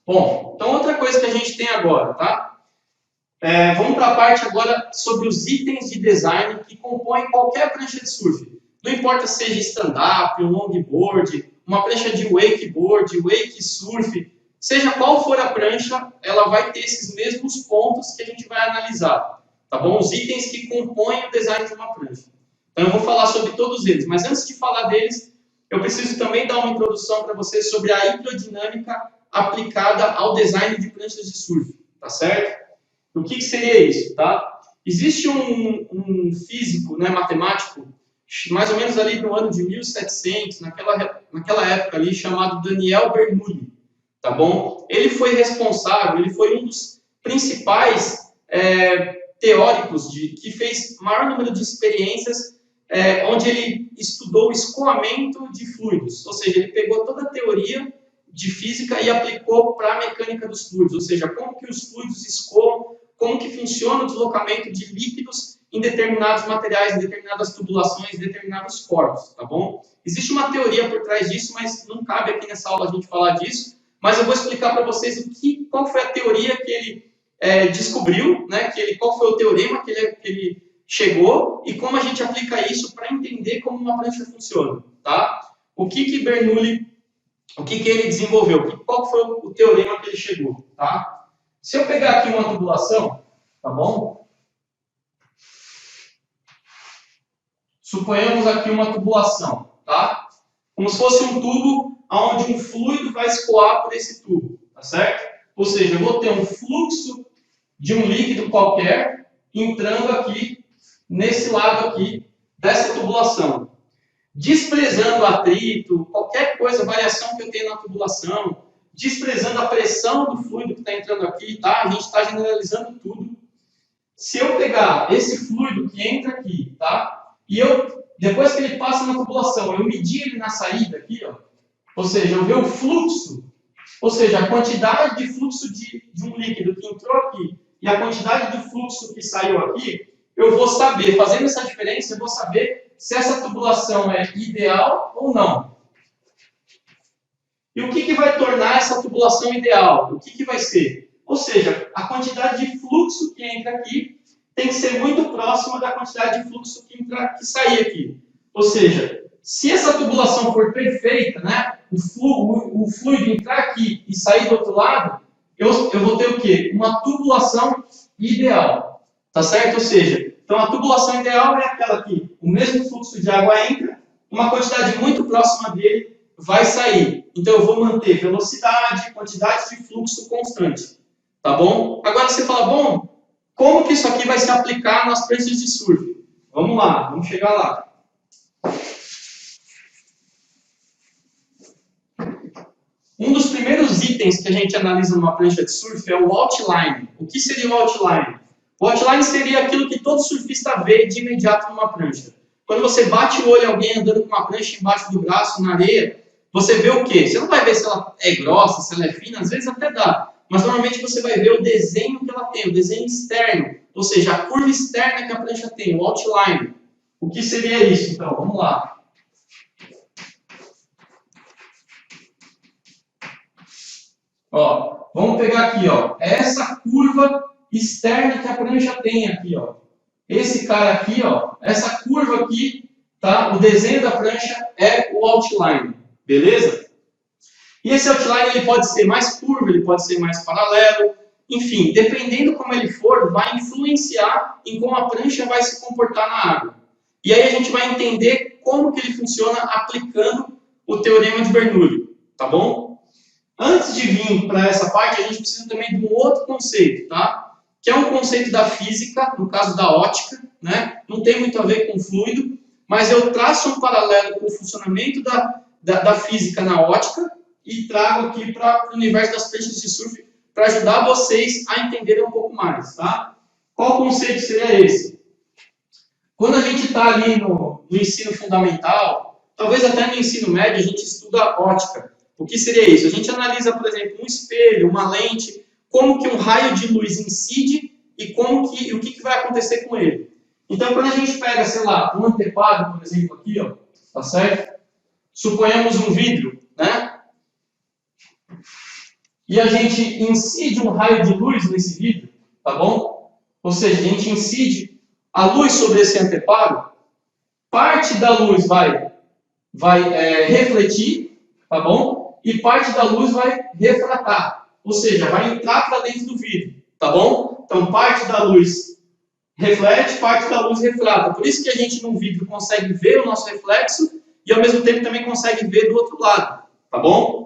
Bom, então outra coisa que a gente tem agora, tá? Vamos para a parte agora sobre os itens de design que compõem qualquer prancha de surf. Não importa se seja stand-up, um longboard, uma prancha de wakeboard, wake surf, seja qual for a prancha, ela vai ter esses mesmos pontos que a gente vai analisar, tá bom? Os itens que compõem o design de uma prancha. Então eu vou falar sobre todos eles, mas antes de falar deles, eu preciso também dar uma introdução para vocês sobre a hidrodinâmica aplicada ao design de pranchas de surf, tá certo? O que seria isso, tá? Existe um físico, né, matemático, mais ou menos ali no ano de 1700, naquela época ali, chamado Daniel Bernoulli, tá bom? Ele foi responsável, ele foi um dos principais teóricos que fez maior número de experiências onde ele estudou o escoamento de fluidos, ou seja, ele pegou toda a teoria de física e aplicou para a mecânica dos fluidos, ou seja, como que os fluidos escoam, como que funciona o deslocamento de líquidos em determinados materiais, em determinadas tubulações, em determinados corpos, tá bom? Existe uma teoria por trás disso, mas não cabe aqui nessa aula a gente falar disso, mas eu vou explicar para vocês qual foi a teoria que ele descobriu, né, qual foi o teorema que ele chegou e como a gente aplica isso para entender como uma prancha funciona, tá? O que Bernoulli, o que ele desenvolveu, qual foi o teorema que ele chegou, tá? Se eu pegar aqui uma tubulação, tá bom? Suponhamos aqui uma tubulação, tá? Como se fosse um tubo onde um fluido vai escoar por esse tubo, tá certo? Ou seja, eu vou ter um fluxo de um líquido qualquer entrando aqui, nesse lado aqui, dessa tubulação. Desprezando o atrito, qualquer coisa, variação que eu tenho na tubulação, desprezando a pressão do fluido que está entrando aqui, tá? A gente está generalizando tudo. Se eu pegar esse fluido que entra aqui, tá? E depois que ele passa na tubulação, eu medir ele na saída aqui, ó, ou seja, eu ver o fluxo, ou seja, a quantidade de fluxo de um líquido que entrou aqui e a quantidade de fluxo que saiu aqui, eu vou saber, fazendo essa diferença, eu vou saber se essa tubulação é ideal ou não. E o que vai tornar essa tubulação ideal? O que vai ser? Ou seja, a quantidade de fluxo que entra aqui tem que ser muito próxima da quantidade de fluxo que sai aqui. Ou seja, se essa tubulação for perfeita, né, o fluido entrar aqui e sair do outro lado, eu vou ter o quê? Uma tubulação ideal. Tá certo? Ou seja, então a tubulação ideal é aquela que o mesmo fluxo de água entra, uma quantidade muito próxima dele vai sair. Então eu vou manter velocidade, quantidade de fluxo constante. Tá bom? Agora você fala, bom, como que isso aqui vai se aplicar nas pranchas de surf? Vamos lá, vamos chegar lá. Um dos primeiros itens que a gente analisa numa prancha de surf é o outline. O que seria o outline? O outline seria aquilo que todo surfista vê de imediato numa prancha. Quando você bate o olho em alguém andando com uma prancha embaixo do braço, na areia, você vê o quê? Você não vai ver se ela é grossa, se ela é fina, às vezes até dá. Mas normalmente você vai ver o desenho que ela tem, o desenho externo. Ou seja, a curva externa que a prancha tem, o outline. O que seria isso, então? Vamos lá. Ó, vamos pegar aqui, ó, essa curva externa que a prancha tem aqui, ó. Esse cara aqui, ó, essa curva aqui, tá? O desenho da prancha é o outline, beleza? E esse outline ele pode ser mais curvo, ele pode ser mais paralelo, enfim, dependendo como ele for, vai influenciar em como a prancha vai se comportar na água. E aí a gente vai entender como que ele funciona aplicando o teorema de Bernoulli, tá bom? Antes de vir para essa parte, a gente precisa também de um outro conceito, tá? Que é um conceito da física, no caso da ótica, né? Não tem muito a ver com fluido, mas eu traço um paralelo com o funcionamento da física na ótica e trago aqui para o universo das pranchas de surf para ajudar vocês a entenderem um pouco mais, tá? Qual conceito seria esse? Quando a gente está ali no ensino fundamental, talvez até no ensino médio, a gente estuda ótica. O que seria isso? A gente analisa, por exemplo, um espelho, uma lente, como que um raio de luz incide e o que vai acontecer com ele. Então, quando a gente pega, sei lá, um anteparo, por exemplo, aqui, ó, tá certo? Suponhamos um vidro, né? e a gente incide um raio de luz nesse vidro, tá bom? Ou seja, a gente incide a luz sobre esse anteparo, parte da luz vai refletir, tá bom? E parte da luz vai refratar, ou seja, vai entrar para dentro do vidro, tá bom? Então, parte da luz reflete, parte da luz refrata. Por isso que a gente no vidro consegue ver o nosso reflexo e ao mesmo tempo também consegue ver do outro lado, tá bom?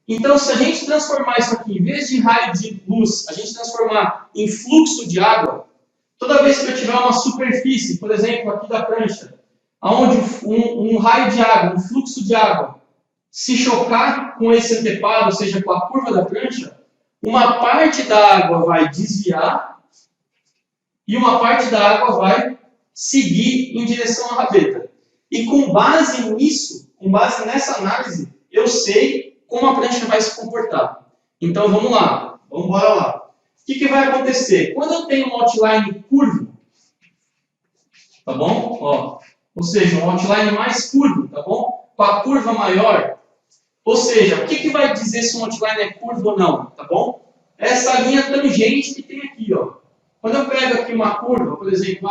Então, se a gente transformar isso aqui, em vez de raio de luz, a gente transformar em fluxo de água, toda vez que eu tiver uma superfície, por exemplo, aqui da prancha, onde um raio de água, um fluxo de água, se chocar com esse anteparo, ou seja, com a curva da prancha, uma parte da água vai desviar e uma parte da água vai seguir em direção à rabeta. E com base nisso, com base nessa análise, eu sei como a prancha vai se comportar. Então vamos lá, vamos embora lá. O que vai acontecer? Quando eu tenho um outline curvo, tá bom? Ó, ou seja, um outline mais curvo, tá bom? Com a curva maior. Ou seja, o que vai dizer se um outline é curvo ou não, tá bom? Essa linha tangente que tem aqui, ó. Quando eu pego aqui uma curva, por exemplo,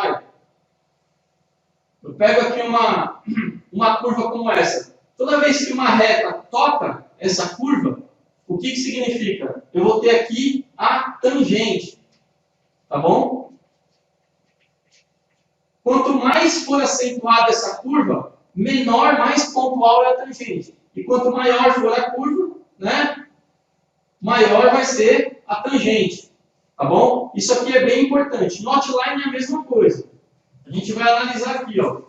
eu pego aqui uma curva como essa. Toda vez que uma reta toca essa curva, o que significa? Eu vou ter aqui a tangente, tá bom? Quanto mais for acentuada essa curva, menor, mais pontual é a tangente. E quanto maior for a curva, né, maior vai ser a tangente. Tá bom? Isso aqui é bem importante. No outline é a mesma coisa. A gente vai analisar aqui, ó.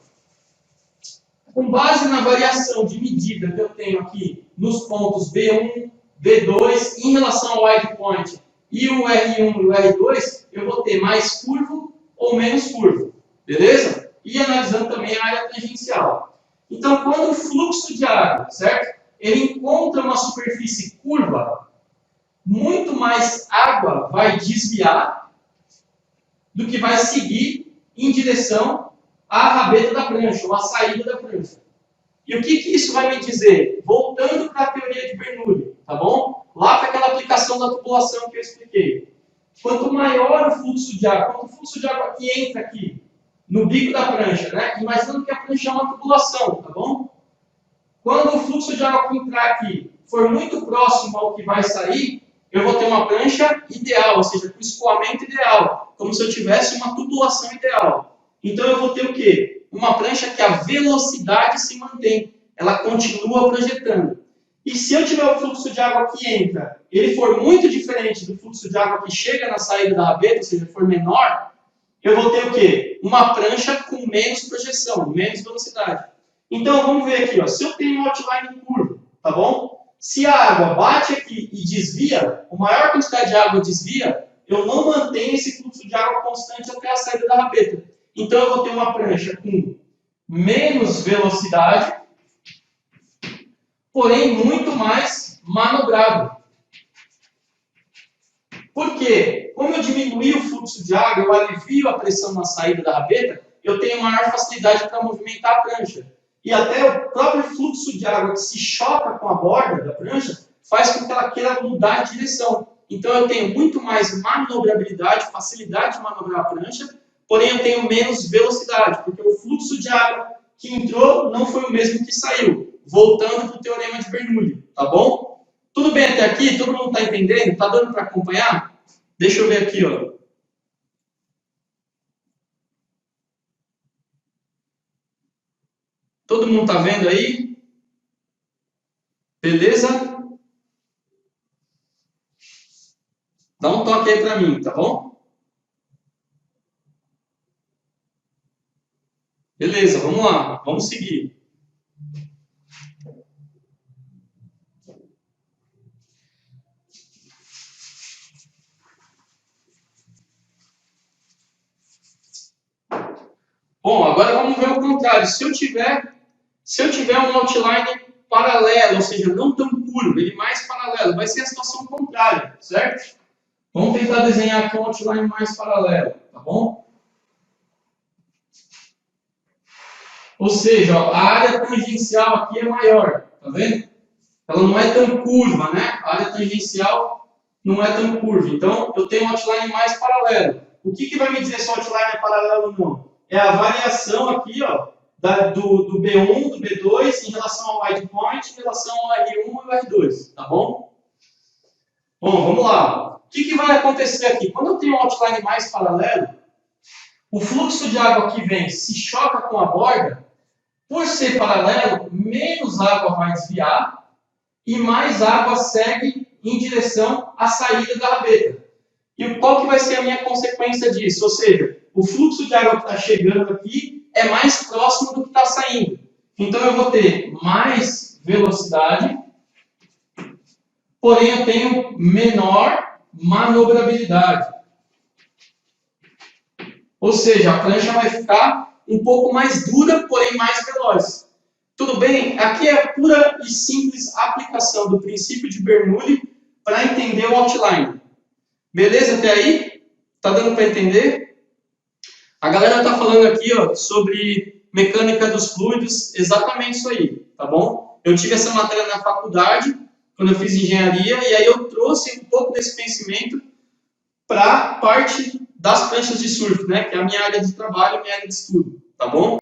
Com base na variação de medida que eu tenho aqui nos pontos B1, B2, em relação ao wide point e o R1 e o R2, eu vou ter mais curvo ou menos curvo. Beleza? E analisando também a área tangencial. Então, quando o fluxo de água, certo? Ele encontra uma superfície curva, muito mais água vai desviar do que vai seguir em direção à rabeta da prancha, ou à saída da prancha. E o que isso vai me dizer? Voltando para a teoria de Bernoulli, tá bom? Lá para aquela aplicação da tubulação que eu expliquei. Quanto maior o fluxo de água, quanto o fluxo de água que entra aqui no bico da prancha, né? Imaginando que a prancha é uma tubulação, tá bom? Quando o fluxo de água que entrar aqui for muito próximo ao que vai sair, eu vou ter uma prancha ideal, ou seja, com escoamento ideal, como se eu tivesse uma tubulação ideal. Então eu vou ter o quê? Uma prancha que a velocidade se mantém, ela continua projetando. E se eu tiver o fluxo de água que entra, ele for muito diferente do fluxo de água que chega na saída da rabeta, ou seja, for menor, eu vou ter o quê? Uma prancha com menos projeção, menos velocidade. Então vamos ver aqui, ó. Se eu tenho um outline curvo, tá bom? Se a água bate aqui e desvia, a maior quantidade de água desvia, eu não mantenho esse fluxo de água constante até a saída da rabeta. Então eu vou ter uma prancha com menos velocidade, porém muito mais manobrável. Por quê? Como eu diminuí o fluxo de água, eu alivio a pressão na saída da rabeta, eu tenho maior facilidade para movimentar a prancha. E até o próprio fluxo de água que se choca com a borda da prancha faz com que ela queira mudar de direção. Então eu tenho muito mais manobrabilidade, facilidade de manobrar a prancha, porém eu tenho menos velocidade, porque o fluxo de água que entrou não foi o mesmo que saiu. Voltando para o teorema de Bernoulli, tá bom? Tudo bem até aqui? Todo mundo está entendendo? Está dando para acompanhar? Deixa eu ver aqui, ó. Todo mundo está vendo aí? Beleza? Dá um toque aí para mim, tá bom? Beleza, vamos lá. Vamos seguir. Bom, agora vamos ver o contrário. Se eu tiver um outline paralelo, ou seja, não tão curvo, ele mais paralelo, vai ser a situação contrária, certo? Vamos tentar desenhar aqui um outline mais paralelo, tá bom? Ou seja, ó, a área tangencial aqui é maior, tá vendo? ela não é tão curva, né? A área tangencial não é tão curva. Então, eu tenho um outline mais paralelo. O que vai me dizer se o outline é paralelo ou não? É a variação aqui, ó, do B1, do B2 em relação ao wide point, em relação ao R1 e o R2, tá bom? Bom, vamos lá. O que vai acontecer aqui? Quando eu tenho um outline mais paralelo, o fluxo de água que vem se choca com a borda, por ser paralelo, menos água vai desviar e mais água segue em direção à saída da rabeta. E qual que vai ser a minha consequência disso? Ou seja, o fluxo de água que está chegando aqui é mais próximo do que está saindo. Então eu vou ter mais velocidade, porém eu tenho menor manobrabilidade. Ou seja, a prancha vai ficar um pouco mais dura, porém mais veloz. Tudo bem? Aqui é a pura e simples aplicação do princípio de Bernoulli para entender o outline. Beleza até aí? Tá dando para entender? A galera tá falando aqui, ó, sobre mecânica dos fluidos, exatamente isso aí, tá bom? Eu tive essa matéria na faculdade, quando eu fiz engenharia, e aí eu trouxe um pouco desse conhecimento para a parte das pranchas de surf, né? Que é a minha área de trabalho, minha área de estudo, tá bom?